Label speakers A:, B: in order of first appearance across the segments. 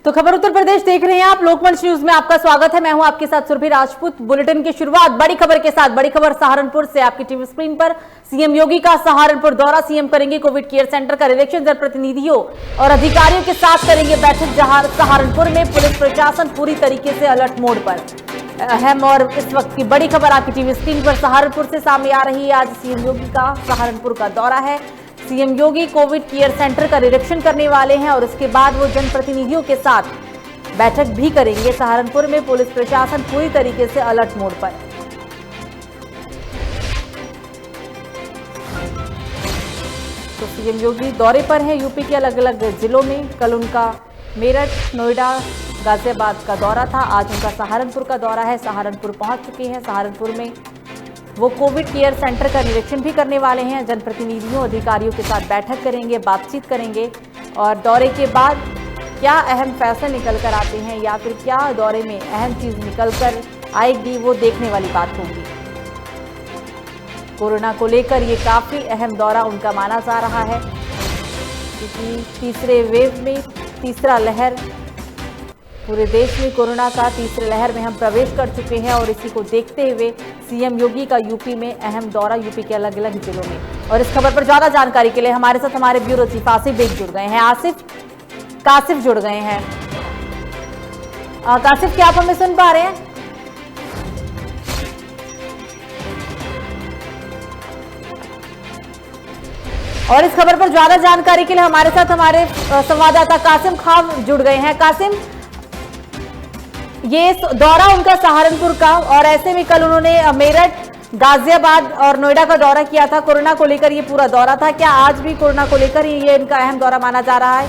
A: तो खबर उत्तर प्रदेश देख रहे हैं आप। लोकमंच न्यूज में आपका स्वागत है। मैं हूं आपके साथ सुरभि राजपूत। बुलेटिन की शुरुआत बड़ी खबर के साथ। बड़ी खबर सहारनपुर से। आपकी टीवी स्क्रीन पर सीएम योगी का सहारनपुर दौरा। सीएम करेंगे कोविड केयर सेंटर का निरीक्षण। जनप्रतिनिधियों और अधिकारियों के साथ करेंगे बैठक। जहां सहारनपुर में पुलिस प्रशासन पूरी तरीके से अलर्ट मोड पर। अहम और इस वक्त की बड़ी खबर आपकी टीवी स्क्रीन पर सहारनपुर से सामने आ रही है। आज सीएम योगी का सहारनपुर का दौरा है। सीएम योगी कोविड केयर सेंटर का निरीक्षण करने वाले हैं और उसके बाद वो जनप्रतिनिधियों के साथ बैठक भी करेंगे। सहारनपुर में पुलिस प्रशासन पूरी तरीके से अलर्ट मोड पर। तो सीएम योगी दौरे पर हैं यूपी के अलग अलग जिलों में। कल उनका मेरठ, नोएडा, गाजियाबाद का दौरा था। आज उनका सहारनपुर का दौरा है। सहारनपुर पहुंच चुके हैं। सहारनपुर में वो कोविड केयर सेंटर का निरीक्षण भी करने वाले हैं। जनप्रतिनिधियों, अधिकारियों के साथ बैठक करेंगे, बातचीत करेंगे और दौरे के बाद क्या अहम फैसले निकल कर आते हैं या फिर क्या दौरे में अहम चीज निकल कर आएगी, वो देखने वाली बात होगी। कोरोना को लेकर ये काफी अहम दौरा उनका माना जा रहा है, क्योंकि तीसरे वेव में, तीसरा लहर, पूरे देश में कोरोना का तीसरे लहर में हम प्रवेश कर चुके हैं और इसी को देखते हुए सीएम योगी का यूपी में अहम दौरा, यूपी के अलग अलग जिलों में। और इस खबर पर ज्यादा जानकारी के लिए हमारे साथ हमारे ब्यूरो चीफ आसिफ बेग जुड़ गए हैं। कासिफ जुड़ गए हैं। कासिफ, क्या आप हमें सुन पा रहे हैं? और इस खबर पर ज्यादा जानकारी के लिए हमारे साथ हमारे संवाददाता कासिम खान जुड़ गए हैं। कासिम, ये दौरा उनका सहारनपुर का और ऐसे में कल उन्होंने मेरठ, गाजियाबाद और नोएडा का दौरा किया था। कोरोना को लेकर ये पूरा दौरा था। क्या आज भी कोरोना को लेकर ये इनका अहम दौरा माना जा रहा है?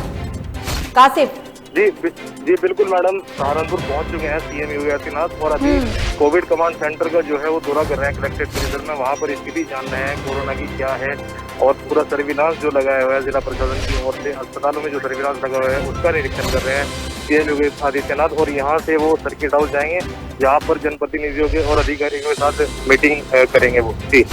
A: कासिफ
B: जी बिल्कुल मैडम, सहारनपुर पहुंच चुके हैं सीएम योगी आदित्यनाथ और अभी कोविड कमांड सेंटर का जो है वो दौरा कर रहे हैं कलेक्ट्रेट परिसर में। वहां पर स्थिति जान रहे हैं कोरोना की क्या है और पूरा सर्विलांस जो लगाया हुआ है जिला प्रशासन की ओर से, अस्पतालों में जो सर्विलांस लगा हुआ है उसका निरीक्षण कर रहे हैं सीएम योगी आदित्यनाथ। और यहाँ से वो सर्किट हाउस जाएंगे जहाँ पर जनप्रतिनिधियों के और अधिकारियों के साथ मीटिंग करेंगे वो। जी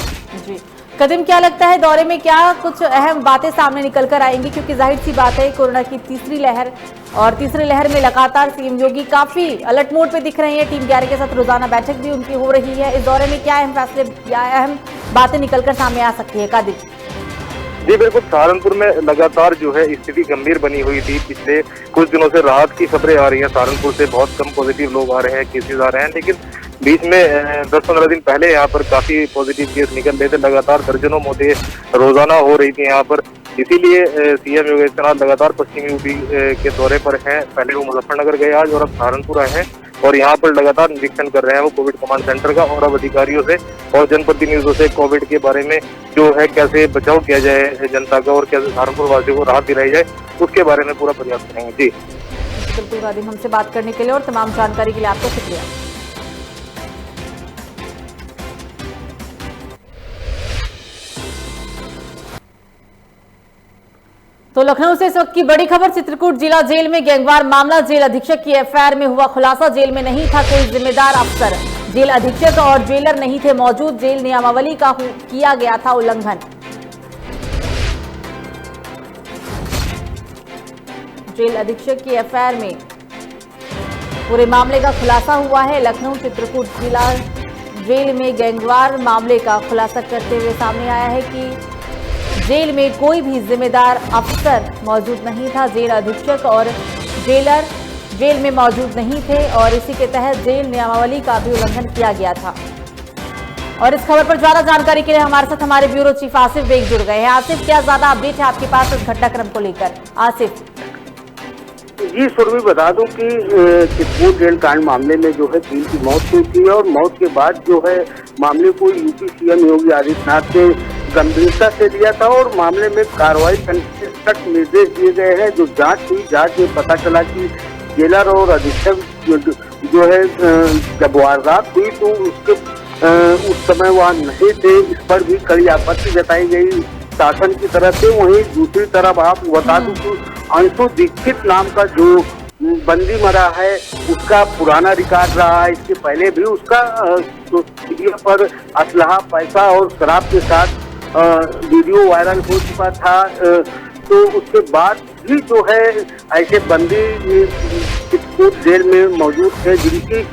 A: कदम, क्या लगता है दौरे में क्या कुछ अहम बातें सामने निकल कर आएंगी? क्योंकि जाहिर सी बात है कोरोना की तीसरी लहर और तीसरी लहर में लगातार सीएम योगी काफी अलर्ट मोड पे दिख रहे हैं। टीम 11 के साथ रोजाना बैठक भी उनकी हो रही है। इस दौरे में क्या अहम फैसले या अहम बातें निकल कर सामने आ सकती है? कादिर
B: जी बिल्कुल, सहारनपुर में लगातार जो है स्थिति गंभीर बनी हुई थी। पिछले कुछ दिनों से राहत की खबरें आ रही हैं। सहारनपुर से बहुत कम पॉजिटिव लोग आ रहे हैं, केसेज आ रहे हैं, लेकिन बीच में 10-15 दिन पहले यहाँ पर काफी पॉजिटिव केस निकल रहे थे। लगातार दर्जनों मौतें रोजाना हो रही थी यहाँ पर। इसीलिए सीएम योगी आदित्यनाथ लगातार पश्चिमी यूपी के दौरे पर हैं। पहले वो मुजफ्फरनगर गए आज और अब सहारनपुर आए हैं और यहाँ पर लगातार निरीक्षण कर रहे हैं वो कोविड कमांड सेंटर का। और अब अधिकारियों से और जनप्रतिनिधियों से कोविड के बारे में जो है कैसे बचाव किया जाए जनता का और कैसे सहारनपुर वासियों को राहत दिलाई जाए उसके बारे में पूरा प्रयास करेंगे। जी
A: बिल्कुल कादिर, हमसे बात करने के लिए और तमाम जानकारी के लिए आपका शुक्रिया। तो लखनऊ से इस वक्त की बड़ी खबर। चित्रकूट जिला जेल में गैंगवार मामला। जेल अधीक्षक की एफआईआर में हुआ खुलासा। जेल में नहीं था कोई जिम्मेदार अफसर। जेल अधीक्षक और जेलर नहीं थे मौजूद। जेल नियमावली का किया गया था उल्लंघन। जेल अधीक्षक की एफआईआर में पूरे मामले का खुलासा हुआ है। लखनऊ चित्रकूट जिला जेल में गैंगवार मामले का खुलासा करते हुए सामने आया है कि जेल में कोई भी जिम्मेदार अफसर मौजूद नहीं था। जेल अधीक्षक और जेलर जेल में मौजूद नहीं थे और इसी के तहत जेल नियमावली का भी उल्लंघन किया गया था। और इस खबर पर ज्यादा जानकारी के लिए हमारे साथ हमारे ब्यूरो चीफ आसिफ बेग जुड़ गए हैं। आसिफ, क्या ज्यादा अपडेट है आपके पास इस घटनाक्रम को लेकर? आसिफ
C: जी सुरभि, बता दूं कि चित्रकूट जेल कांड मामले में जो है 3 की मौत हुई थी और मौत के बाद जो है मामले को यूपी सीएम योगी आदित्यनाथ ने गंभीरता से लिया था और मामले में कार्रवाई करने के सख्त निर्देश दिए गए हैं। जो जांच हुई, जांच में पता चला कि जेलर और अधीक्षक जो है जब वारदात हुई तो उसके उस समय वहाँ नहीं थे। इस पर भी कड़ी आपत्ति जताई गई शासन की तरफ से। वहीं दूसरी तरफ आप बता दूं कि अंशु दीक्षित नाम का जो बंदी मरा है उसका पुराना रिकॉर्ड रहा है। इसके पहले भी उसका मीडिया पर असलहा, पैसा और शराब के साथ वीडियो वायरल हो चुका था। तो उसके बाद भी जो है ऐसे बंदी चित्रकूट जेल में मौजूद थे जिनकी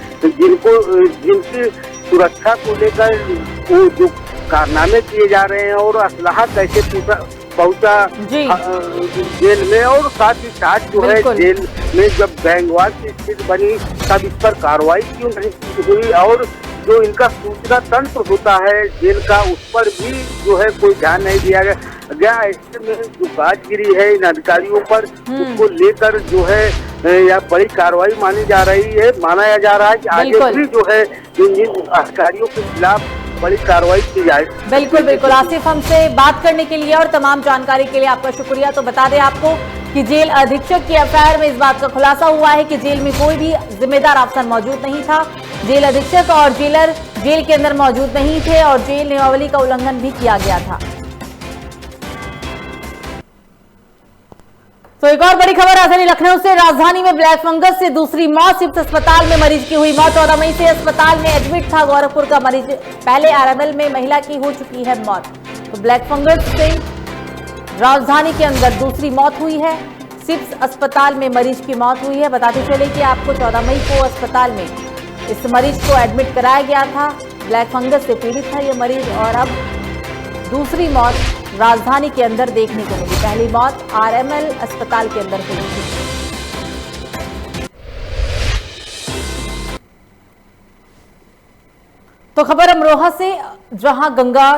C: सुरक्षा को लेकर वो जो कारनामे किए जा रहे हैं और असलाह कैसे पहुंचा जेल में, और साथ ही साथ जो है जेल में जब गैंगवार की स्थिति बनी तब इस पर कार्रवाई क्यों नहीं हुई, और जो इनका सूचना तंत्र होता है जेल का उस पर भी जो है कोई ध्यान नहीं दिया गया। ऐसे में जो गाजगिरी है इन अधिकारियों पर उसको लेकर जो है या बड़ी कार्रवाई माना जा रहा है कि आगे भी जो है इन अधिकारियों के खिलाफ बड़ी कार्रवाई की जाए।
A: बिल्कुल बिल्कुल आसिफ, हमसे बात करने के लिए और तमाम जानकारी के लिए आपका शुक्रिया। तो बता दें आपको कि जेल अधीक्षक की एफआईआर में इस बात का खुलासा हुआ है कि जेल में कोई भी जिम्मेदार अफसर मौजूद नहीं था। जेल अधीक्षक और जेलर जेल के अंदर मौजूद नहीं थे और जेल नियमावली का उल्लंघन भी किया गया था। तो एक और बड़ी खबर राजधानी लखनऊ से। राजधानी में ब्लैक फंगस से दूसरी मौत। सिप्स अस्पताल में मरीज की हुई मौत। 14 मई से अस्पताल में एडमिट था गोरखपुर का मरीज। पहले आरएमएल में महिला की हो चुकी है मौत। तो ब्लैक फंगस से राजधानी के अंदर दूसरी मौत हुई है। सिप्स अस्पताल में मरीज की मौत हुई है। बताते चले कि आपको 14 मई को अस्पताल में इस मरीज को एडमिट कराया गया था। ब्लैक फंगस से पीड़ित था ये मरीज और अब दूसरी मौत राजधानी के अंदर देखने को मिली। पहली मौत आरएमएल अस्पताल के अंदर हुई थी। तो खबर अमरोहा से, जहां गंगा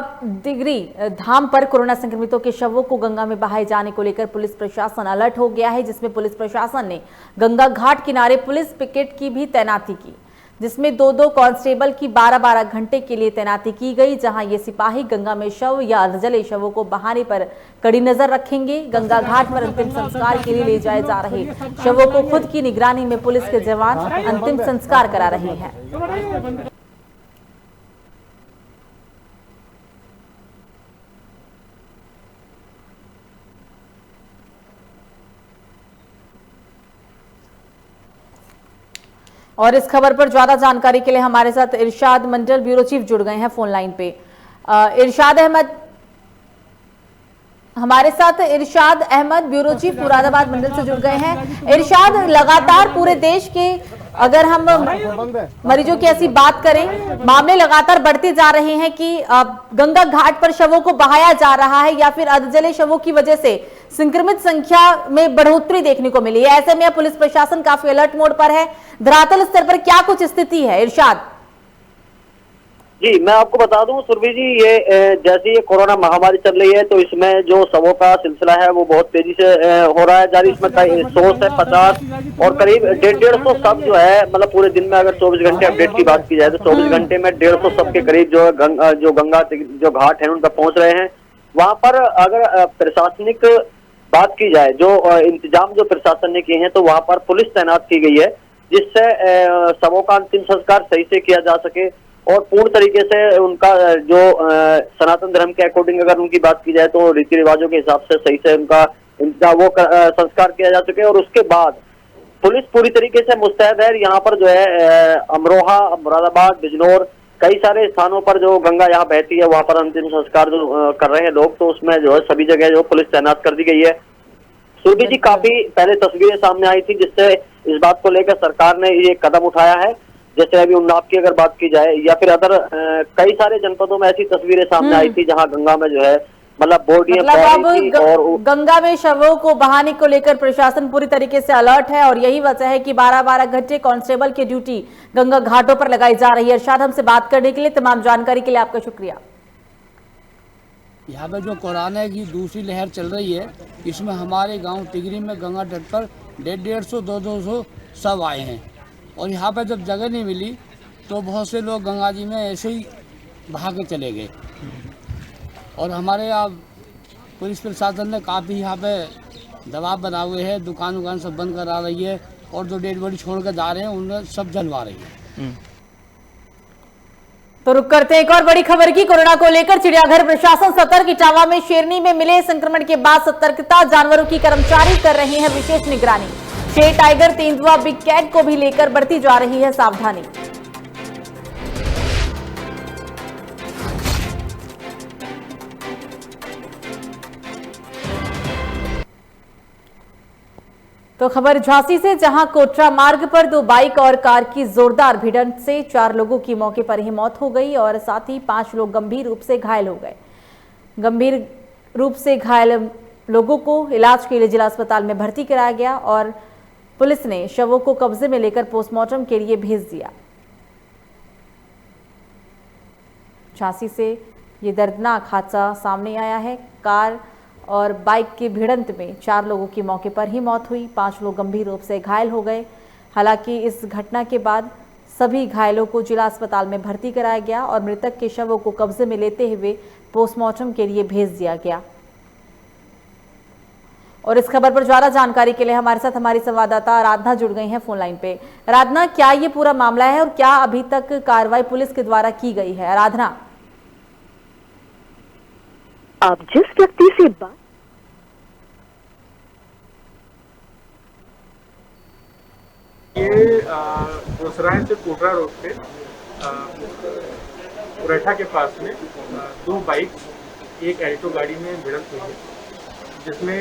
A: दिगरी धाम पर कोरोना संक्रमितों के शवों को गंगा में बहाए जाने को लेकर पुलिस प्रशासन अलर्ट हो गया है, जिसमें पुलिस प्रशासन ने गंगा घाट किनारे पुलिस पिकेट की भी तैनाती की, जिसमें 2-2 कांस्टेबल की 12-12 घंटे के लिए तैनाती की गई। जहां ये सिपाही गंगा में शव या अर्धजले शवों को बहाने पर कड़ी नजर रखेंगे। गंगा घाट पर अंतिम संस्कार के लिए ले जाए जा रहे शवों को खुद की निगरानी में पुलिस के जवान अंतिम संस्कार करा रहे हैं। और इस खबर पर ज्यादा जानकारी के लिए हमारे साथ इरशाद मंडल ब्यूरो चीफ जुड़ गए हैं फोन लाइन पे। इरशाद अहमद हमारे साथ। इरशाद अहमद ब्यूरो चीफ मुरादाबाद मंडल से जुड़ गए हैं। इरशाद, लगातार पूरे देश के अगर हम मरीजों की ऐसी बात करें, मामले लगातार बढ़ते जा रहे हैं कि गंगा घाट पर शवों को बहाया जा रहा है या फिर अर्धजले शवों की वजह से संक्रमित संख्या में बढ़ोतरी देखने को मिली है। ऐसे में पुलिस प्रशासन काफी अलर्ट मोड पर है। धरातल स्तर पर क्या कुछ स्थिति है इरशाद?
D: जी, मैं आपको बता दूं सुरभि जी, ये जैसे ये कोरोना महामारी चल रही है तो इसमें जो शवों का सिलसिला है वो बहुत तेजी से हो रहा है जारी। इसमें 100 से 50 और करीब 150 शव जो है, मतलब पूरे दिन में अगर 24 घंटे अपडेट की बात की जाए तो 24 घंटे में 150 शव के करीब जो गंगा जो घाट है उन पर पहुंच रहे हैं। वहां पर अगर प्रशासनिक बात की जाए, जो इंतजाम जो प्रशासन ने किए हैं, तो वहां पर पुलिस तैनात की गई है जिससे शवों का अंतिम संस्कार सही से किया जा सके और पूर्ण तरीके से उनका जो सनातन धर्म के अकॉर्डिंग अगर उनकी बात की जाए तो रीति रिवाजों के हिसाब से सही से उनका वो संस्कार किया जा सके। और उसके बाद पुलिस पूरी तरीके से मुस्तैद है। यहाँ पर जो है अमरोहा, मुरादाबाद, बिजनौर, कई सारे स्थानों पर जो गंगा यहाँ बहती है वहां पर अंतिम संस्कार जो कर रहे हैं लोग, तो उसमें जो है सभी जगह जो पुलिस तैनात कर दी गई है। सुरभि जी, काफी पहले तस्वीरें सामने आई थी जिससे इस बात को लेकर सरकार ने ये कदम उठाया है। जैसे अभी उन्नाव की अगर बात की जाए या फिर अदर कई सारे जनपदों में ऐसी तस्वीरें सामने आई थी जहां गंगा में जो है मतलब
A: अब गंगा में शवों को बहाने को लेकर प्रशासन पूरी तरीके से अलर्ट है और यही वजह है कि 12-12 घंटे कांस्टेबल की ड्यूटी गंगा घाटों पर लगाई जा रही है। इरशाद, हमसे बात करने के लिए, तमाम जानकारी के लिए आपका शुक्रिया।
E: यहाँ पे जो कोरोना की दूसरी लहर चल रही है, इसमें हमारे गांव टिगरी में गंगा तट पर 150, 200 सब आए हैं और यहाँ पे जब जगह नहीं मिली तो बहुत से लोग गंगा जी में ऐसे ही बहा के चले गए। और हमारे यहाँ पुलिस प्रशासन ने काफ़ी यहाँ पे दबाव बना हुए है, दुकान सब बंद करा रही है और जो डेड बॉडी छोड़ कर जा रहे हैं उन्हें सब जलवा रही है।
A: तो रुक करते हैं एक और बड़ी खबर की। कोरोना को लेकर चिड़ियाघर प्रशासन सतर्क। इटावा में शेरनी में मिले संक्रमण के बाद सतर्कता, जानवरों की कर्मचारी कर रहे हैं विशेष निगरानी। शेर, टाइगर, तेंदुआ, बिग कैट को भी लेकर बढ़ती जा रही है सावधानी। तो खबर झांसी से, जहां कोटरा मार्ग पर दो बाइक और कार की जोरदार भिड़ंत से 4 लोगों की मौके पर ही मौत हो गई और साथ ही 5 लोग गंभीर रूप से घायल हो गए। गंभीर रूप से घायल लोगों को इलाज के लिए जिला अस्पताल में भर्ती कराया गया और पुलिस ने शवों को कब्जे में लेकर पोस्टमार्टम के लिए भेज दिया। झांसी से ये दर्दनाक हादसा सामने आया है। कार और बाइक की भिड़ंत में 4 लोगों की मौके पर ही मौत हुई, 5 लोग गंभीर रूप से घायल हो गए। हालांकि इस घटना के बाद सभी घायलों को जिला अस्पताल में भर्ती कराया गया और मृतक के शवों को कब्जे में लेते हुए पोस्टमार्टम के लिए भेज दिया गया। और इस खबर पर ज्यादा जानकारी के लिए हमारे साथ हमारी संवाददाता आराधना जुड़ गई हैं फोन लाइन पे। आराधना, क्या ये पूरा मामला है और क्या अभी तक कार्रवाई पुलिस के द्वारा की गई है? आराधना,
F: आप जिस व्यक्ति से बात
G: ये गुसराइन से कोटरा रोड पे पुरेठा के पास में 2 बाइक एक एल्टो गाड़ी में भिड़ंत हुई है, जिसमें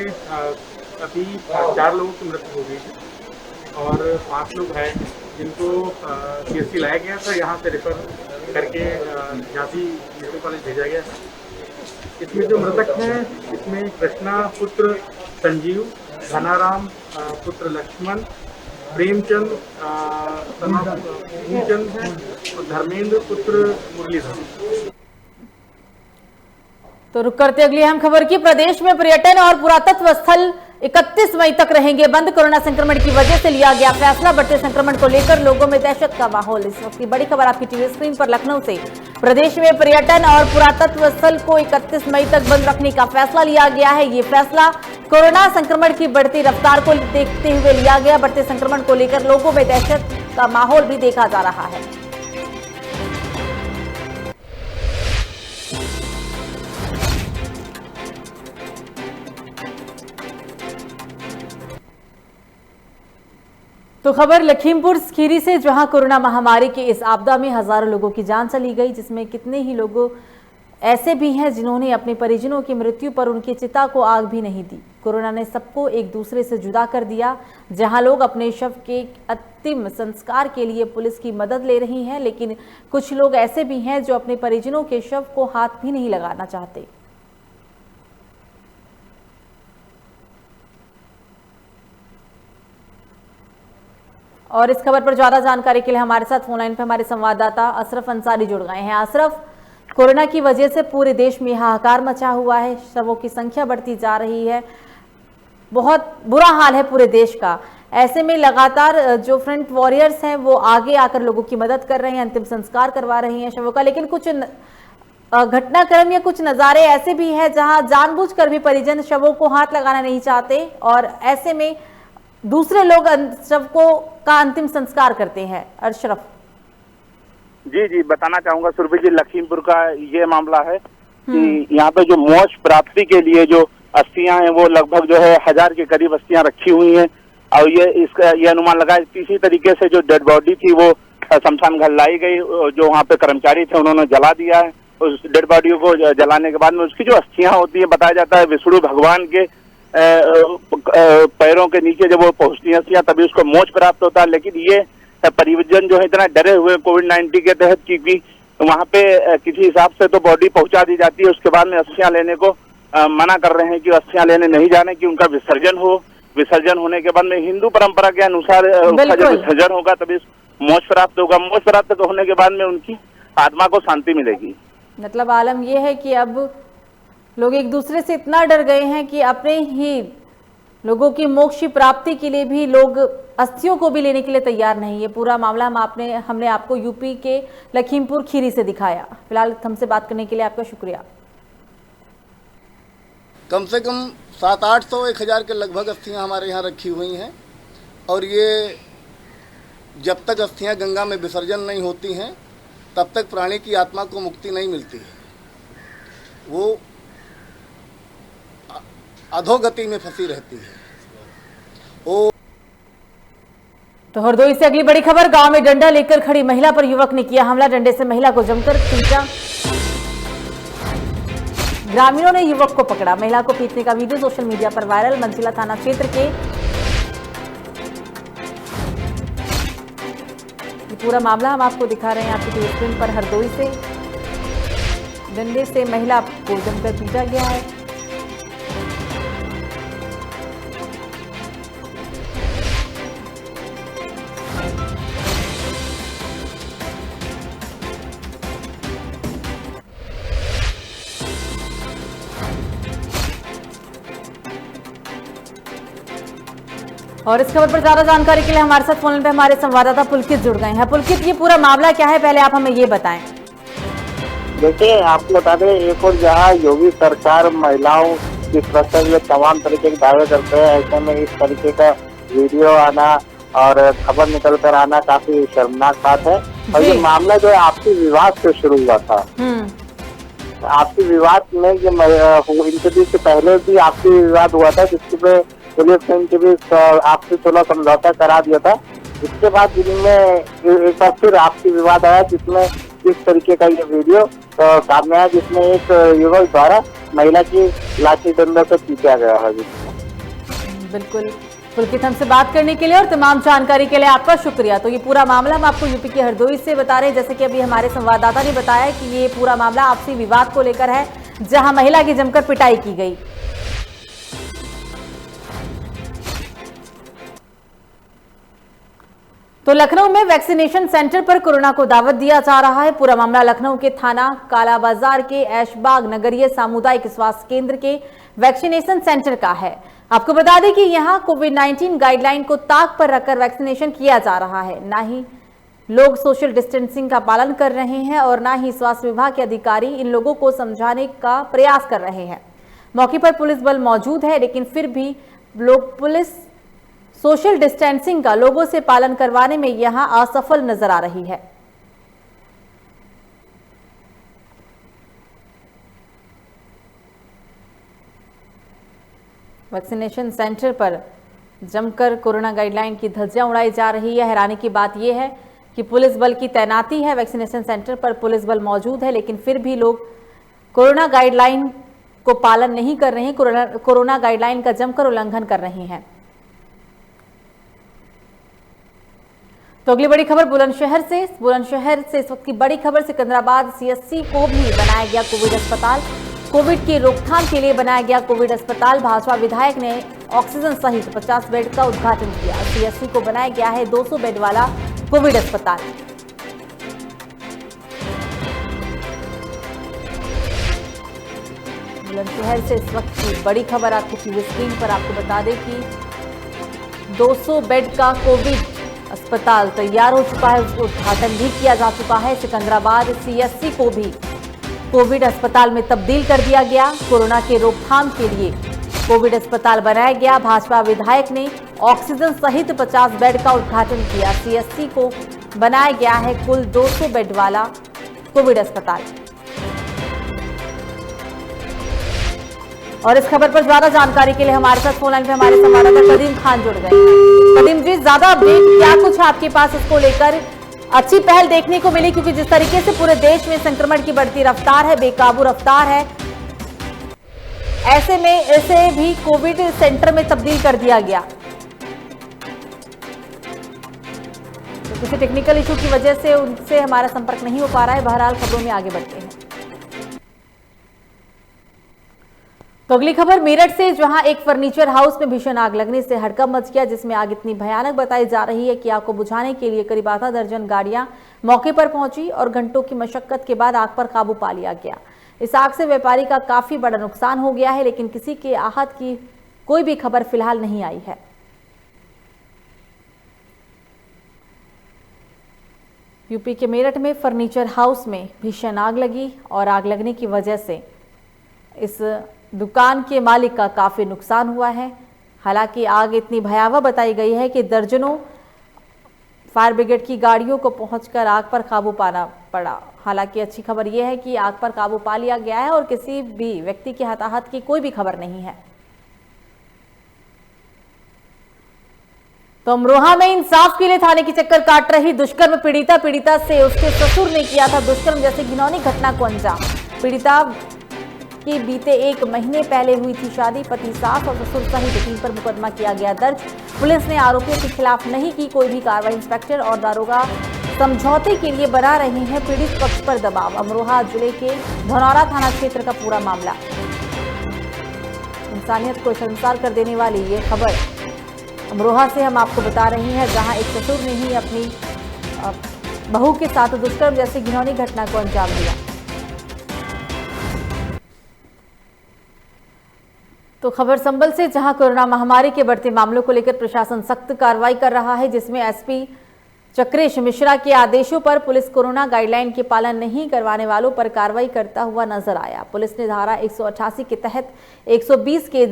G: अभी 4 लोगों की मृत्यु हो गई है और 5 लोग हैं जिनको CSC लाया गया था, यहाँ से रेफर करके झांसी मेडिकल कॉलेज भेजा गया है। इसमें जो मृतक हैं, इसमें कृष्णा पुत्र संजीव, धनाराम पुत्र लक्ष्मण, प्रेमचंद भूचंद है और धर्मेंद्र पुत्र मुरलीधर।
A: तो रुक करते अगली अहम खबर की। प्रदेश में पर्यटन और पुरातत्व स्थल 31 मई तक रहेंगे बंद। कोरोना संक्रमण की वजह से लिया गया फैसला। बढ़ते संक्रमण को लेकर लोगों में दहशत का माहौल। इस वक्त की बड़ी खबर आपकी टीवी स्क्रीन पर लखनऊ से। प्रदेश में पर्यटन और पुरातत्व स्थल को 31 मई तक बंद रखने का फैसला लिया गया है। ये फैसला कोरोना संक्रमण की बढ़ती रफ्तार को देखते हुए लिया गया। बढ़ते संक्रमण को लेकर लोगों में दहशत का माहौल भी देखा जा रहा है। तो खबर लखीमपुर खीरी से, जहां कोरोना महामारी की इस आपदा में हजारों लोगों की जान चली गई, जिसमें कितने ही लोगों ऐसे भी हैं जिन्होंने अपने परिजनों की मृत्यु पर उनकी चिता को आग भी नहीं दी। कोरोना ने सबको एक दूसरे से जुदा कर दिया। जहां लोग अपने शव के अंतिम संस्कार के लिए पुलिस की मदद ले रही हैं, लेकिन कुछ लोग ऐसे भी हैं जो अपने परिजनों के शव को हाथ भी नहीं लगाना चाहते। और इस खबर पर ज्यादा जानकारी के लिए हमारे साथ फोन लाइन पर हमारे संवाददाता अशरफ अंसारी जुड़ गए हैं। अशरफ, कोरोना की वजह से पूरे देश में हाहाकार मचा हुआ है, शवों की संख्या बढ़ती जा रही है, बहुत बुरा हाल है पूरे देश का। ऐसे में लगातार जो फ्रंट वॉरियर्स हैं वो आगे आकर लोगों की मदद कर रहे हैं, अंतिम संस्कार करवा रही हैं शवों का, लेकिन कुछ घटनाक्रम या कुछ नज़ारे ऐसे भी हैं जहां जानबूझकर भी परिजन शवों को हाथ लगाना नहीं चाहते और ऐसे में दूसरे लोग शव का अंतिम संस्कार करते हैं। अशरफ
C: जी बताना चाहूंगा सुरभि जी, लखीमपुर का ये मामला है कि यहाँ पे जो मोक्ष प्राप्ति के लिए जो अस्थियां हैं वो लगभग जो है 1000 के करीब अस्थियां रखी हुई हैं और ये अनुमान लगा इसी तरीके से जो डेड बॉडी थी वो शमशान घर लाई गई। जो वहाँ पे कर्मचारी थे उन्होंने जला दिया है। उस डेड बॉडी को जलाने के बाद में उसकी जो अस्थियां होती है, बताया जाता है विष्णु भगवान के पैरों के नीचे जब वो पहुंचती हैं तभी उसको मोक्ष प्राप्त होता है। लेकिन ये परिजन जो है इतना डरे हुए कोविड-19 के तहत, क्योंकि वहाँ पे किसी हिसाब से तो बॉडी पहुंचा दी जाती है, उसके बाद में अस्थियां लेने को मना कर रहे हैं कि अस्थियां लेने नहीं जाने, कि उनका विसर्जन हो। विसर्जन होने के बाद में हिंदू परंपरा के अनुसार उसका जब विसर्जन होगा तभी मोक्ष प्राप्त होगा। मोक्ष प्राप्त होने के बाद में उनकी आत्मा को शांति मिलेगी।
A: मतलब आलम यह है कि अब लोग एक दूसरे से इतना डर गए हैं कि अपने ही लोगों की मोक्ष प्राप्ति के लिए भी लोग अस्थियों को भी लेने के लिए तैयार नहीं। ये पूरा मामला हमने आपको यूपी के लखीमपुर खीरी से दिखाया। फिलहाल हमसे बात करने के लिए आपका शुक्रिया।
H: कम से कम 700-800-1000 के लगभग अस्थियां हमारे यहाँ रखी हुई हैं और ये जब तक अस्थियां गंगा में विसर्जन नहीं होती हैं तब तक प्राणी की आत्मा को मुक्ति नहीं मिलती है, वो अधोगति में फंसी रहती है।
A: तो हरदोई से अगली बड़ी खबर। गांव में डंडा लेकर खड़ी महिला पर युवक ने किया हमला। डंडे से महिला को जमकर पीटा। ग्रामीणों ने युवक को पकड़ा। महिला को पीटने का वीडियो सोशल मीडिया पर वायरल। मंझिला थाना क्षेत्र के पूरा मामला हम आपको दिखा रहे हैं आपकी टीवी स्क्रीन पर। हरदोई से डंडे से महिला को जमकर पीटा गया है। और इस खबर पर ज्यादा जानकारी के लिए हमारे साथ फोन पे हमारे संवाददाता पुलकित जुड़ गए हैं। पुलकित, ये पूरा मामला क्या है, पहले आप हमें ये बताएं।
C: देखिए, आपको बता दें, एक और जहाँ योगी सरकार महिलाओं की सुरक्षा के लिए तमाम तरीके के दावे करते हैं, ऐसे में इस तरीके का वीडियो आना और खबर निकल कर आना काफी शर्मनाक बात है। और ये मामला जो है आपसी विवाद से शुरू हुआ था। आपसी विवाद में ये इंटरव्यू से पहले भी आपसी विवाद हुआ था, जिसके पुलिस ने इनके भी आपसी सुलह समझौता करा दिया था। इसके बाद इनमें एक बार फिर आपसी विवाद आया, जिसमें इस तरीके का ये वीडियो सामने आया, जिसमें एक युवक द्वारा महिला की लाठी डंडों से पीटा गया है।
A: बिल्कुल पुलकित, हमसे बात करने के लिए और तमाम जानकारी के लिए आपका शुक्रिया। तो ये पूरा मामला हम आपको यूपी के हरदोई से बता रहे हैं। जैसे कि अभी हमारे संवाददाता ने बताया कि ये पूरा मामला आपसी विवाद को लेकर है, जहां महिला की जमकर पिटाई की गई। तो लखनऊ में वैक्सीनेशन सेंटर पर कोरोना को दावत दिया जा रहा है। पूरा मामला लखनऊ के थाना काला बाजार के ऐशबाग नगरीय सामुदायिक स्वास्थ्य केंद्र के वैक्सीनेशन सेंटर का है। आपको बता दें कि यहां कोविड-19 गाइडलाइन को ताक पर रखकर वैक्सीनेशन किया जा रहा है। ना ही लोग सोशल डिस्टेंसिंग का पालन कर रहे हैं और ना ही स्वास्थ्य विभाग के अधिकारी इन लोगों को समझाने का प्रयास कर रहे हैं। मौके पर पुलिस बल मौजूद है, लेकिन फिर भी लोग पुलिस सोशल डिस्टेंसिंग का लोगों से पालन करवाने में यहां असफल नजर आ रही है। वैक्सीनेशन सेंटर पर जमकर कोरोना गाइडलाइन की धज्जियां उड़ाई जा रही है। हैरानी की बात यह है कि पुलिस बल की तैनाती है, वैक्सीनेशन सेंटर पर पुलिस बल मौजूद है, लेकिन फिर भी लोग कोरोना गाइडलाइन को पालन नहीं कर रहे हैं, कोरोना गाइडलाइन का जमकर उल्लंघन कर रहे हैं। तो अगली बड़ी खबर बुलंदशहर से इस वक्त की बड़ी खबर, सिकंदराबाद सीएससी को भी बनाया गया कोविड अस्पताल। कोविड की रोकथाम के लिए बनाया गया कोविड अस्पताल। भाजपा विधायक ने ऑक्सीजन सहित 50 बेड का उद्घाटन किया। सीएससी को बनाया गया है 200 बेड वाला कोविड अस्पताल। बुलंदशहर से इस वक्त की बड़ी खबर आपकी टीवी स्क्रीन पर। आपको बता दें कि 200 बेड का कोविड अस्पताल तैयार हो चुका है, उसका उद्घाटन भी किया जा चुका है। सिकंदराबाद सीएससी को भी कोविड अस्पताल में तब्दील कर दिया गया। कोरोना के रोकथाम के लिए कोविड अस्पताल बनाया गया। भाजपा विधायक ने ऑक्सीजन सहित 50 बेड का उद्घाटन किया। सीएससी को बनाया गया है कुल 200 बेड वाला कोविड अस्पताल। और इस खबर पर ज्यादा जानकारी के लिए हमारे साथ फोन लाइन पे हमारे संवाददाता कदीम खान जुड़ गए हैं। कदीम जी, ज्यादा अपडेट क्या कुछ आपके पास इसको लेकर? अच्छी पहल देखने को मिली, क्योंकि जिस तरीके से पूरे देश में संक्रमण की बढ़ती रफ्तार है, बेकाबू रफ्तार है, ऐसे में इसे भी कोविड सेंटर में तब्दील कर दिया गया। तो किसी टेक्निकल इशू की वजह से उनसे हमारा संपर्क नहीं हो पा रहा है। बहरहाल खबरों में आगे बढ़ते हैं। तो अगली खबर मेरठ से, जहां एक फर्नीचर हाउस में भीषण आग लगने से हड़कंप मच गया, जिसमें आग इतनी भयानक बताई जा रही है कि आग को बुझाने के लिए करीब आधा दर्जन गाड़ियां मौके पर पहुंची और घंटों की मशक्कत के बाद आग पर काबू पा लिया गया। इस आग से व्यापारी का काफी बड़ा नुकसान हो गया है, लेकिन किसी के आहत की कोई भी खबर फिलहाल नहीं आई है। यूपी के मेरठ में फर्नीचर हाउस में भीषण आग लगी और आग लगने की वजह से इस दुकान के मालिक का काफी नुकसान हुआ है। हालांकि आग इतनी भयावह बताई गई है कि दर्जनों फायर ब्रिगेड की गाड़ियों को पहुंचकर आग पर काबू पाना पड़ा। हालांकि अच्छी खबर यह है कि आग पर काबू पा लिया गया है और किसी भी व्यक्ति के हताहत की कोई भी खबर नहीं है। तो अमरोहा में इंसाफ के लिए थाने की चक्कर काट रही दुष्कर्म पीड़िता से उसके ससुर ने किया था दुष्कर्म जैसे घिनौनी घटना को अंजाम। पीड़िता की बीते 1 महीने पहले हुई थी शादी। पति, सास और ससुर सहित 3 पर मुकदमा किया गया दर्ज। पुलिस ने आरोपियों के खिलाफ नहीं की कोई भी कार्रवाई। इंस्पेक्टर और दारोगा समझौते के लिए बना रहे हैं पीड़ित पक्ष पर दबाव। अमरोहा जिले के धनौरा थाना क्षेत्र का पूरा मामला। इंसानियत को शर्मसार कर देने वाली ये खबर अमरोहा से हम आपको बता रहे हैं, जहां एक ससुर ने ही अपनी बहू के साथ दुष्कर्म जैसी घिनौनी घटना को अंजाम दिया। तो खबर संबल से, जहां कोरोना महामारी के बढ़ते मामलों को लेकर प्रशासन सख्त कार्रवाई कर रहा है, जिसमें एसपी चक्रेश मिश्रा के आदेशों पर पुलिस कोरोना गाइडलाइन के पालन नहीं करवाने वालों पर कार्रवाई करता हुआ नजर आया। पुलिस ने धारा 188 के तहत 120 केस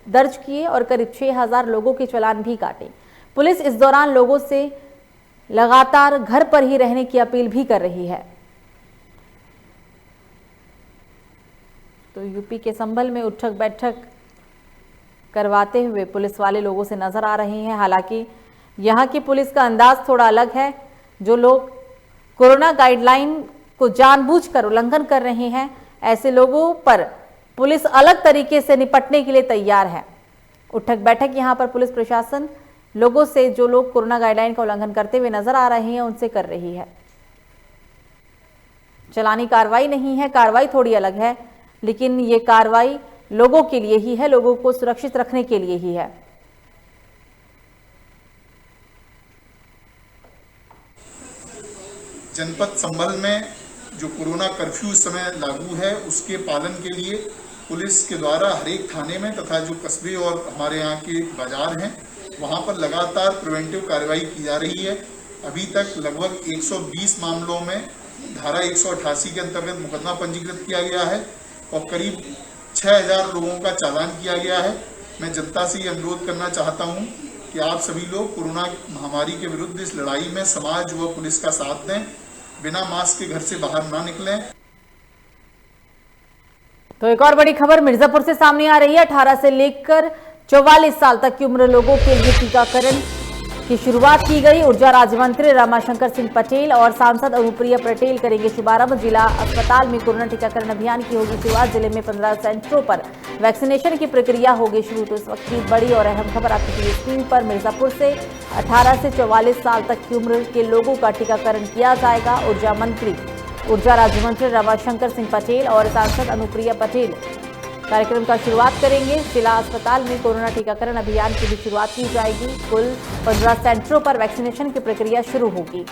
A: दर्ज किए और करीब 6000 लोगों के चालान भी काटे। पुलिस इस दौरान लोगों से लगातार घर पर ही रहने की अपील भी कर रही है। तो यूपी के संभल में उठक बैठक करवाते हुए पुलिस वाले लोगों से नजर आ रहे हैं। हालांकि यहाँ की पुलिस का अंदाज थोड़ा अलग है। जो लोग कोरोना गाइडलाइन को जानबूझकर उल्लंघन कर रहे हैं, ऐसे लोगों पर पुलिस अलग तरीके से निपटने के लिए तैयार है। उठक बैठक यहाँ पर पुलिस प्रशासन लोगों से, जो लोग कोरोना गाइडलाइन का उल्लंघन करते हुए नजर आ रहे हैं, उनसे कर रही है। चलानी कार्रवाई नहीं है, कार्रवाई थोड़ी अलग है, लेकिन ये कार्रवाई लोगों के लिए ही है, लोगों को सुरक्षित रखने के लिए ही है।
I: जनपद संभल में जो कोरोना कर्फ्यू इस समय लागू है, उसके पालन के लिए पुलिस के द्वारा हर एक थाने में तथा जो कस्बे और हमारे यहाँ के बाजार हैं, वहाँ पर लगातार प्रिवेंटिव कार्रवाई की जा रही है। अभी तक लगभग 120 मामलों में धारा 188 के अंतर्गत मुकदमा पंजीकृत किया गया है और करीब 6000 लोगों का चालान किया गया है। मैं जनता से ये अनुरोध करना चाहता हूँ कि आप सभी लोग कोरोना महामारी के विरुद्ध इस लड़ाई में समाज व पुलिस का साथ दें, बिना मास्क के घर से बाहर ना निकलें।
A: तो एक और बड़ी खबर मिर्जापुर से सामने आ रही है। 18 से लेकर 44 साल तक की उम्र लोगों के लिए टीकाकरण की शुरुआत की गई। ऊर्जा राज्य मंत्री रमाशंकर सिंह पटेल और सांसद अनुप्रिया पटेल करेंगे शुभारंभ। जिला अस्पताल में कोरोना टीकाकरण अभियान की होगी शुरुआत। जिले में 15 सेंटरों पर वैक्सीनेशन की प्रक्रिया होगी शुरू। तो इस वक्त की बड़ी और अहम खबर आपकी टीवी स्क्रीन पर। मिर्जापुर से 18 से 44 साल तक की उम्र के लोगों का टीकाकरण किया जाएगा। ऊर्जा राज्य मंत्री रमाशंकर सिंह पटेल और सांसद अनुप्रिया पटेल कार्यक्रम का शुरुआत करेंगे। जिला अस्पताल में कोरोना टीकाकरण अभियान की भी शुरुआत की जाएगी। कुल 15 सेंटरों पर वैक्सीनेशन की प्रक्रिया शुरू होगी।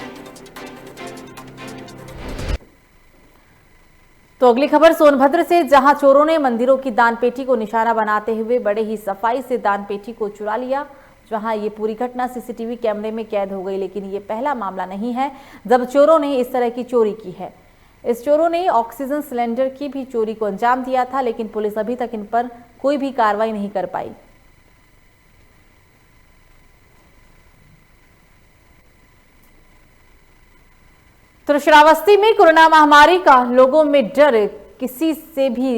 A: तो अगली खबर सोनभद्र से, जहां चोरों ने मंदिरों की दान पेटी को निशाना बनाते हुए बड़े ही सफाई से दान पेटी को चुरा लिया। जहां ये पूरी घटना सीसीटीवी कैमरे में कैद हो गई, लेकिन ये पहला मामला नहीं है जब चोरों ने इस तरह की चोरी की है। इस चोरों ने ऑक्सीजन सिलेंडर की भी चोरी को अंजाम दिया था, लेकिन पुलिस अभी तक इन पर कोई भी कार्रवाई नहीं कर पाई। तो श्रावस्ती में कोरोना महामारी का लोगों में डर किसी से भी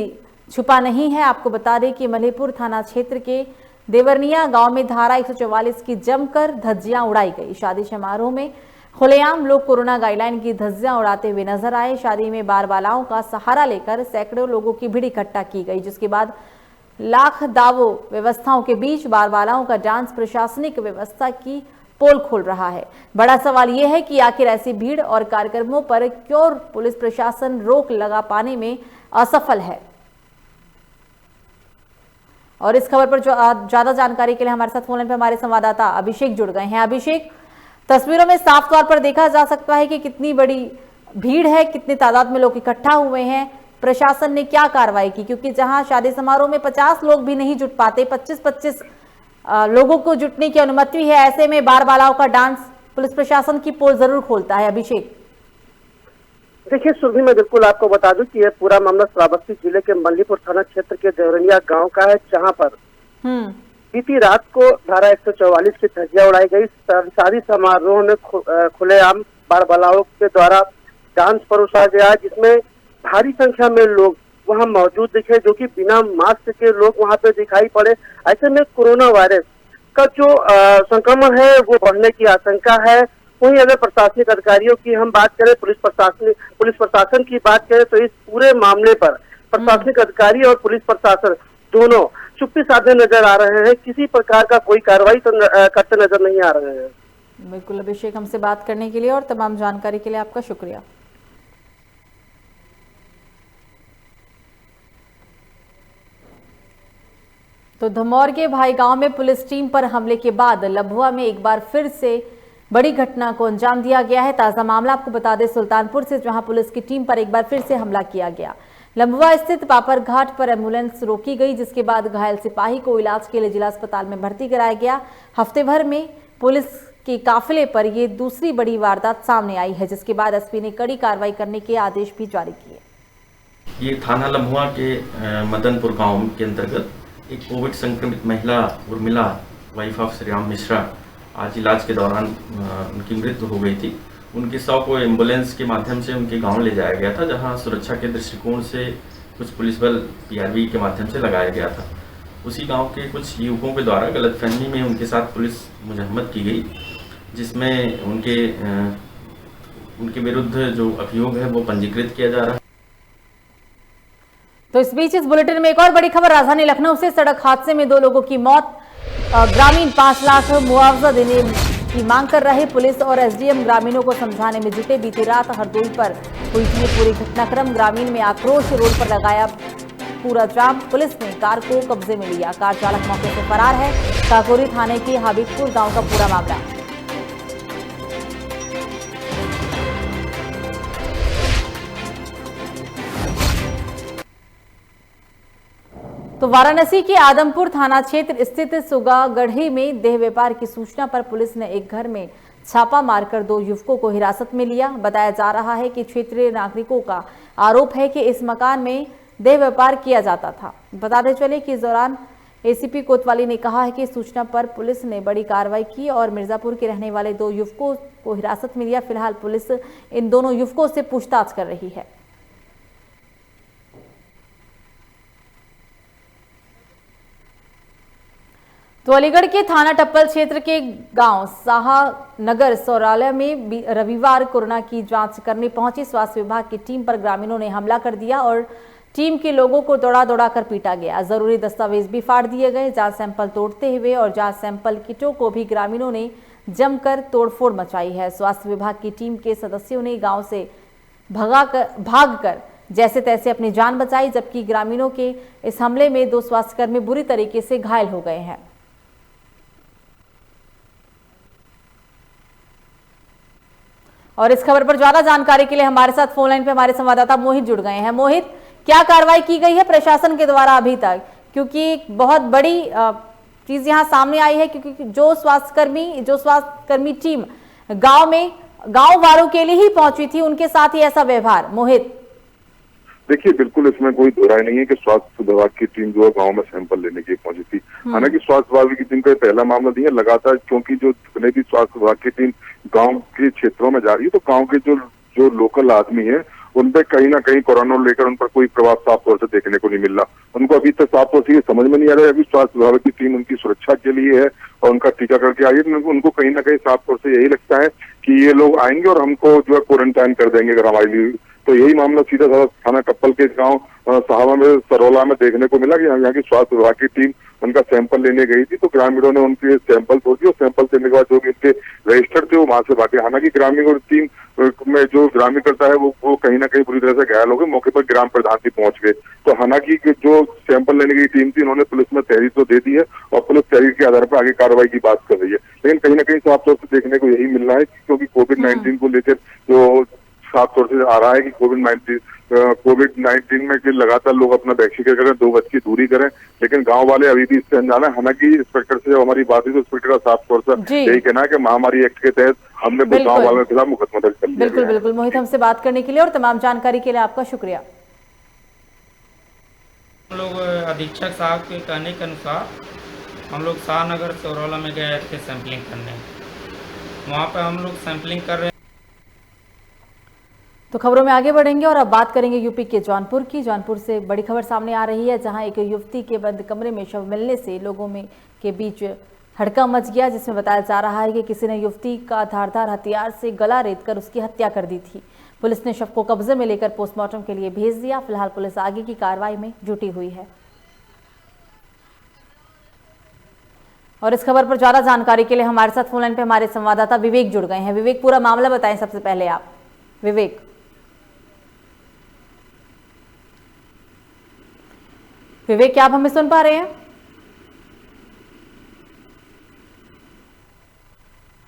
A: छुपा नहीं है। आपको बता दें कि मलेपुर थाना क्षेत्र के देवरनिया गांव में धारा 144 की जमकर धज्जियां उड़ाई गई। शादी समारोह में खुलेआम लोग कोरोना गाइडलाइन की धज्जियां उड़ाते हुए नजर आए। शादी में बारबालाओं का सहारा लेकर सैकड़ों लोगों की भीड़ इकट्ठा की गई, जिसके बाद लाख दावों व्यवस्थाओं के बीच बारबालाओं का डांस प्रशासनिक व्यवस्था की पोल खोल रहा है। बड़ा सवाल यह है कि आखिर ऐसी भीड़ और कार्यक्रमों पर क्यों पुलिस प्रशासन रोक लगा पाने में असफल है। और इस खबर पर ज्यादा जानकारी के लिए हमारे साथ फोन पर हमारे संवाददाता अभिषेक जुड़ गए हैं। अभिषेक, तस्वीरों में साफ तौर पर देखा जा सकता है कि कितनी बड़ी भीड़ है, कितनी तादाद में लोग इकट्ठा हुए हैं। प्रशासन ने क्या कार्रवाई की, क्योंकि जहां शादी समारोह में 50 लोग भी नहीं जुट पाते, 25-25 लोगों को जुटने की अनुमति है, ऐसे में बारबालाओं का डांस पुलिस प्रशासन की पोल जरूर खोलता है। अभिषेक,
C: देखिए सुरभि, मैं बिल्कुल आपको बता दूं कि यह पूरा मामला श्रावस्ती जिले के मल्लीपुर थाना क्षेत्र के देवरनिया गांव का है, जहां पर बीती रात को धारा 144 की धज्जियां उड़ाई गई। शादी समारोह में खुलेआम बारबालाओं के द्वारा डांस परोसा गया, जिसमें भारी संख्या में लोग वहां मौजूद दिखे, जो कि बिना मास्क के लोग वहां पे दिखाई पड़े। ऐसे में कोरोना वायरस का जो संक्रमण है वो बढ़ने की आशंका है। वहीं अगर प्रशासनिक अधिकारियों की हम बात करें, पुलिस प्रशासन की बात करें, तो इस पूरे मामले पर प्रशासनिक अधिकारी और पुलिस प्रशासन दोनों चुप्पी साधे नजर आ रहे हैं। किसी प्रकार का कोई कार्रवाई करते नजर नहीं आ रहे हैं।
A: बिल्कुल अभिषेक, हमसे बात करने के लिए और तमाम जानकारी के लिए आपका शुक्रिया। तो धमौर के भाई गांव में पुलिस टीम पर हमले के बाद लभुआ में एक बार फिर से बड़ी घटना को अंजाम दिया गया है। ताजा मामला आपको बता दें सुल्तानपुर से, जहां पुलिस की टीम पर एक बार फिर से हमला किया गया। लंबुआ स्थित पापर घाट पर एम्बुलेंस रोकी गई, जिसके बाद घायल सिपाही को इलाज के लिए जिला अस्पताल में भर्ती कराया गया। हफ्ते भर में पुलिस के काफिले पर यह दूसरी बड़ी वारदात सामने आई है, जिसके बाद एसपी ने कड़ी कार्रवाई करने के आदेश भी जारी किए।
J: ये थाना लम्हुआ के मदनपुर गांव के अंतर्गत एक कोविड संक्रमित महिला उर्मिला वाइफ ऑफ श्रीराम मिश्रा आज इलाज के दौरान उनकी मृत्यु हो गई थी। उनके शव को एम्बुलेंस के माध्यम से उनके गांव ले जाया गया था, जहां सुरक्षा के दृष्टिकोण से कुछ पुलिस बल पीआरवी के माध्यम से लगाया गया था। उसी गांव के कुछ युवकों के द्वारा गलतफहमी में उनके साथ पुलिस मुजम्मत की गई, जिसमें उनके विरुद्ध जो अभियोग है वो पंजीकृत किया जा रहा है।
A: तो इस बीच इस बुलेटिन में एक और बड़ी खबर राजधानी लखनऊ से। सड़क हादसे में 2 लोगों की मौत। ग्रामीण 5 लाख मुआवजा देने की मांग कर रहे। पुलिस और एसडीएम ग्रामीणों को समझाने में जुटे। बीती रात हरदोई पर हुई थी पूरी घटनाक्रम। ग्रामीण में आक्रोश, रोड पर लगाया पूरा जाम। पुलिस ने कार को कब्जे में लिया। कार चालक मौके से फरार है। काकोरी थाने के हाबिबपुर गांव का पूरा मामला। तो वाराणसी के आदमपुर थाना क्षेत्र स्थित सुगागढ़ी में देह व्यापार की सूचना पर पुलिस ने एक घर में छापा मारकर 2 युवकों को हिरासत में लिया। बताया जा रहा है कि क्षेत्रीय नागरिकों का आरोप है कि इस मकान में देह व्यापार किया जाता था। बताते चले कि इस दौरान एसीपी कोतवाली ने कहा है कि सूचना पर पुलिस ने बड़ी कार्रवाई की और मिर्जापुर के रहने वाले 2 युवकों को हिरासत में लिया। फिलहाल पुलिस इन दोनों युवकों से पूछताछ कर रही है। तो अलीगढ़ के थाना टप्पल क्षेत्र के गांव शाहनगर सौरालय में रविवार कोरोना की जांच करने पहुंची स्वास्थ्य विभाग की टीम पर ग्रामीणों ने हमला कर दिया और टीम के लोगों को दौड़ा कर पीटा गया। जरूरी दस्तावेज भी फाड़ दिए गए। जांच सैंपल तोड़ते हुए और जांच सैंपल किटों को भी ग्रामीणों ने जमकर तोड़फोड़ मचाई है। स्वास्थ्य विभाग की टीम के सदस्यों ने गाँव से भागकर जैसे तैसे अपनी जान बचाई, जबकि ग्रामीणों के इस हमले में 2 स्वास्थ्यकर्मी बुरी तरीके से घायल हो गए हैं। और इस खबर पर ज्यादा जानकारी के लिए हमारे साथ फोन लाइन पे हमारे संवाददाता मोहित जुड़ गए हैं। मोहित, क्या कार्रवाई की गई है प्रशासन के द्वारा अभी तक, क्योंकि बहुत बड़ी चीज यहां सामने आई है, क्योंकि जो स्वास्थ्यकर्मी टीम गांव वालों के लिए ही पहुंची थी, उनके साथ ही ऐसा व्यवहार। मोहित,
B: देखिए, बिल्कुल इसमें कोई दो राय नहीं है कि स्वास्थ्य विभाग की टीम जो है गांव में सैंपल लेने के लिए पहुंची थी। हालांकि स्वास्थ्य विभाग की टीम का पहला मामला नहीं है, लगातार क्योंकि जो जितने भी स्वास्थ्य विभाग की टीम गांव के क्षेत्रों में जा रही है, तो गांव के जो लोकल आदमी है उन पे कहीं ना कहीं कोरोना लेकर उन पर कोई प्रभाव साफ तौर से देखने को नहीं मिल रहा। उनको अभी तक साफ तौर से ये समझ में नहीं आ रहा है अभी स्वास्थ्य विभाग की टीम उनकी सुरक्षा के लिए है और उनका टीका करके आई है। उनको कहीं ना कहीं साफ तौर से यही लगता है कि ये लोग आएंगे और हमको जो है क्वारंटाइन कर देंगे अगर हमारे लिए। तो यही मामला सीधा साधा थाना टप्पल के गांव साहबा में सरोला में देखने को मिला कि यहाँ की स्वास्थ्य विभाग की टीम उनका सैंपल लेने गई थी, तो ग्रामीणों ने उनके सैंपल तोड़ दिए और सैंपल देने के बाद जो भी इनके रजिस्टर थे वो वहां से भागे। हालांकि ग्रामीण और टीम में जो ग्रामीण करता है वो कहीं ना कहीं बुरी तरह से घायल हो गए। मौके पर ग्राम प्रधान भी पहुंच गए। तो हालांकि जो सैंपल लेने की टीम थी उन्होंने पुलिस में तहरीर तो दे दी है और पुलिस तहरीर के आधार पर आगे कार्रवाई की बात कर रही है, लेकिन कहीं ना कहीं साफ तौर से देखने को यही मिल रहा है क्योंकि कोविड-19 को लेकर जो साफ तौर से आ रहा है कि कोविड-19 में कि लगातार लोग अपना वैक्सीनेशन करें, 2 गज की दूरी करें, लेकिन गांव वाले अभी भी इससे अनजान है। हालांकि इंस्पेक्टर से जब हमारी बात हुई तो इंस्पेक्टर का साफ तौर से यही कहना है कि महामारी एक्ट के तहत हमने कुछ गांव वालों के खिलाफ मुकदमा दर्ज कर लिया।
A: बिल्कुल मोहित, हमसे बात करने के लिए और तमाम जानकारी के लिए आपका शुक्रिया।
K: हम लोग अधीक्षक साहब के कहने के अनुसार हम लोग शाहनगर सौरोला में गए थे सैंपलिंग करने। वहाँ पे हम लोग सैंपलिंग कर रहे।
A: तो खबरों में आगे बढ़ेंगे और अब बात करेंगे यूपी के जौनपुर की। जौनपुर से बड़ी खबर सामने आ रही है, जहां एक युवती के बंद कमरे में शव मिलने से लोगों में के बीच हड़कंप मच गया, जिसमें बताया जा रहा है कि किसी ने युवती का धारदार हथियार से गला रेतकर उसकी हत्या कर दी थी। पुलिस ने शव को कब्जे में लेकर पोस्टमार्टम के लिए भेज दिया। फिलहाल पुलिस आगे की कार्रवाई में जुटी हुई है। और इस खबर पर ज्यादा जानकारी के लिए हमारे साथ फोन लाइन पे हमारे संवाददाता विवेक जुड़ गए हैं। विवेक, पूरा मामला बताएं सबसे पहले आप। विवेक, क्या आप हमें सुन पा रहे हैं?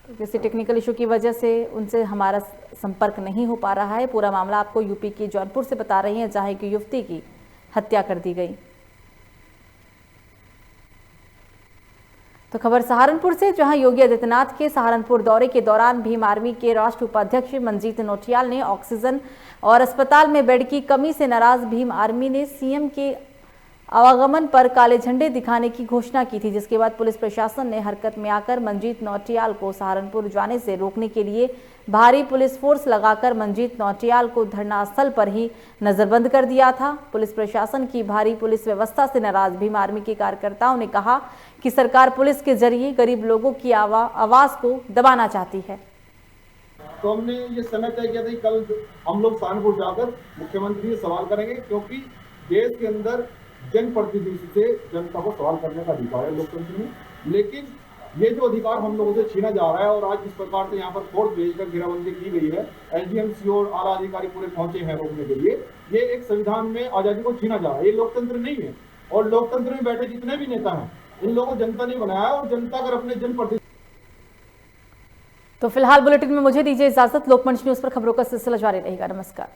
A: तो किसी टेक्निकल इशू की वजह से उनसे हमारा संपर्क नहीं हो पा रहा है। पूरा मामला आपको यूपी के जौनपुर से बता रही हैं, जहां एक युवती की हत्या कर दी गई। तो खबर सहारनपुर से, जहां योगी आदित्यनाथ के सहारनपुर दौरे के दौरान भीम आर्मी के राष्ट्रीय उपाध्यक्ष मंजीत नौटियाल ने ऑक्सीजन और अस्पताल में बेड की कमी से नाराज भीम आर्मी ने सीएम के आवागमन पर काले झंडे दिखाने की घोषणा की थी, जिसके बाद पुलिस प्रशासन ने हरकत में आकर मंजीत नौटियाल को सहारनपुर जाने से रोकने के लिए भारी पुलिस फोर्स लगाकर मंजीत नौटियाल को धरना स्थल पर ही नजरबंद कर दिया था। पुलिस प्रशासन की भारी पुलिस व्यवस्था से नाराज भीम आर्मी के कार्यकर्ताओं ने कहा कि सरकार पुलिस के जरिए गरीब लोगों की आवाज को दबाना चाहती है।
L: तो हमने ये समय तय किया था कि कल हम लोग सहारनपुर जाकर मुख्यमंत्री से सवाल करेंगे, क्योंकि देश के अंदर जनप्रतिनिधि से जनता को सवाल करने का अधिकार है लोकतंत्र में, लेकिन ये जो अधिकार हम लोगों से छीना जा रहा है और आज जिस प्रकार से यहाँ पर फोर्स भेजकर घेराबंदी की गई है, एसडीएम और आला अधिकारी पूरे पहुंचे हैं रोकने के लिए, ये एक संविधान में आजादी को छीना जा रहा है। ये लोकतंत्र नहीं है और लोकतंत्र में बैठे जितने भी नेता हैं इन लोगों को जनता ने बनाया और जनता अगर अपने जनप्रतिनिधि।
A: तो फिलहाल बुलेटिन में मुझे दीजिए इजाजत। लोकमंच न्यूज पर खबरों का सिलसिला जारी रहेगा। नमस्कार।